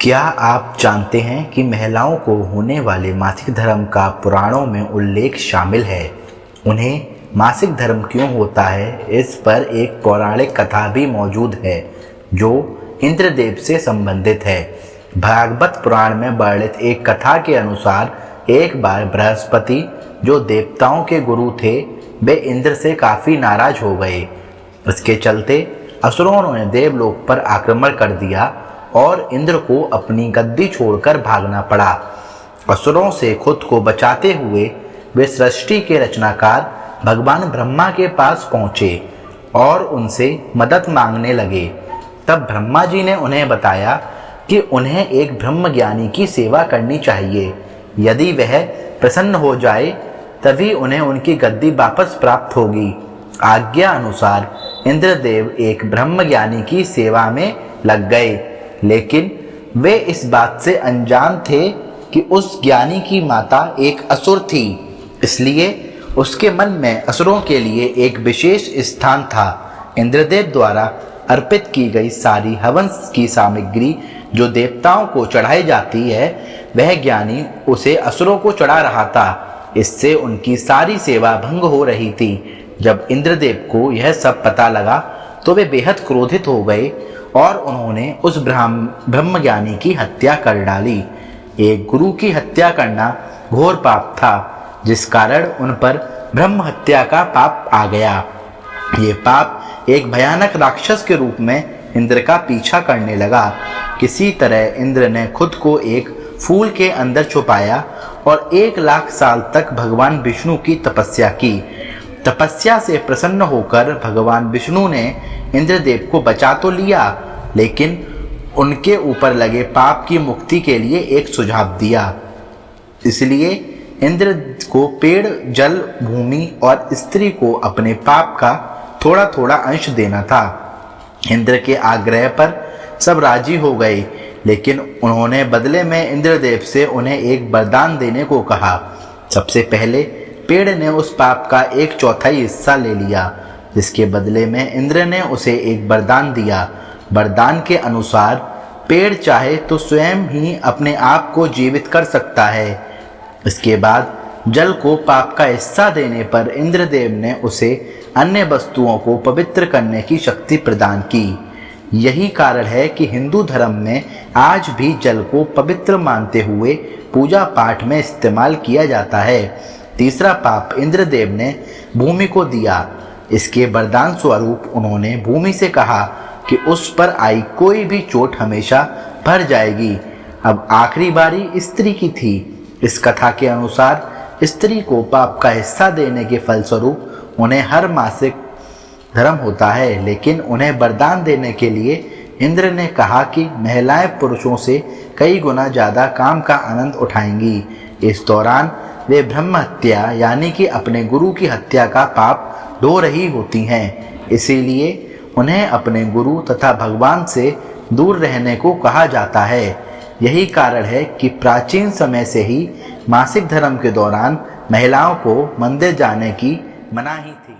क्या आप जानते हैं कि महिलाओं को होने वाले मासिक धर्म का पुराणों में उल्लेख शामिल है? उन्हें मासिक धर्म क्यों होता है, इस पर एक पौराणिक कथा भी मौजूद है जो इंद्रदेव से संबंधित है। भागवत पुराण में वर्णित एक कथा के अनुसार एक बार बृहस्पति, जो देवताओं के गुरु थे, वे इंद्र से काफ़ी नाराज हो गए। इसके चलते असुरों ने देवलोक पर आक्रमण कर दिया और इंद्र को अपनी गद्दी छोड़कर भागना पड़ा। असुरों से खुद को बचाते हुए वे सृष्टि के रचनाकार भगवान ब्रह्मा के पास पहुँचे और उनसे मदद मांगने लगे। तब ब्रह्मा जी ने उन्हें बताया कि उन्हें एक ब्रह्मज्ञानी की सेवा करनी चाहिए। यदि वह प्रसन्न हो जाए तभी उन्हें उनकी गद्दी वापस प्राप्त होगी। आज्ञा अनुसार इंद्रदेव एक ब्रह्मज्ञानी की सेवा में लग गए, लेकिन वे इस बात से अनजान थे कि उस ज्ञानी की माता एक असुर थी। इसलिए उसके मन में असुरों के लिए एक विशेष स्थान था। इंद्रदेव द्वारा अर्पित की गई सारी हवन की सामग्री जो देवताओं को चढ़ाई जाती है, वह ज्ञानी उसे असुरों को चढ़ा रहा था। इससे उनकी सारी सेवा भंग हो रही थी। जब इंद्रदेव को यह सब पता लगा तो वे बेहद क्रोधित हो गए और उन्होंने उस ब्रह्मज्ञानी की हत्या कर डाली। एक गुरु की हत्या करना घोर पाप था, जिस कारण उन पर ब्रह्म हत्या का पाप आ गया। ये पाप एक भयानक राक्षस के रूप में इंद्र का पीछा करने लगा। किसी तरह इंद्र ने खुद को एक फूल के अंदर छुपाया और 1,00,000 साल तक भगवान विष्णु की तपस्या की। तपस्या से प्रसन्न होकर भगवान विष्णु ने इंद्रदेव को बचा तो लिया, लेकिन उनके ऊपर लगे पाप की मुक्ति के लिए एक सुझाव दिया। इसलिए इंद्र को पेड़, जल, भूमि और स्त्री को अपने पाप का थोड़ा थोड़ा अंश देना था। इंद्र के आग्रह पर सब राजी हो गए, लेकिन उन्होंने बदले में इंद्रदेव से उन्हें एक वरदान देने को कहा। सबसे पहले पेड़ ने उस पाप का 1/4 हिस्सा ले लिया, जिसके बदले में इंद्र ने उसे एक वरदान दिया। वरदान के अनुसार पेड़ चाहे तो स्वयं ही अपने आप को जीवित कर सकता है। इसके बाद जल को पाप का हिस्सा देने पर इंद्रदेव ने उसे अन्य वस्तुओं को पवित्र करने की शक्ति प्रदान की। यही कारण है कि हिंदू धर्म में आज भी जल को पवित्र मानते हुए पूजा पाठ में इस्तेमाल किया जाता है। तीसरा पाप इंद्रदेव ने भूमि को दिया। इसके वरदान स्वरूप उन्होंने भूमि से कहा कि उस पर आई कोई भी चोट हमेशा भर जाएगी। अब आखिरी बारी स्त्री की थी। इस कथा के अनुसार स्त्री को पाप का हिस्सा देने के फलस्वरूप उन्हें हर मासिक धर्म होता है, लेकिन उन्हें वरदान देने के लिए इंद्र ने कहा कि महिलाएं पुरुषों से कई गुना ज़्यादा काम का आनंद उठाएंगी। इस दौरान वे ब्रह्म हत्या यानी कि अपने गुरु की हत्या का पाप ढो रही होती हैं। इसीलिए उन्हें अपने गुरु तथा भगवान से दूर रहने को कहा जाता है। यही कारण है कि प्राचीन समय से ही मासिक धर्म के दौरान महिलाओं को मंदिर जाने की मनाही थी।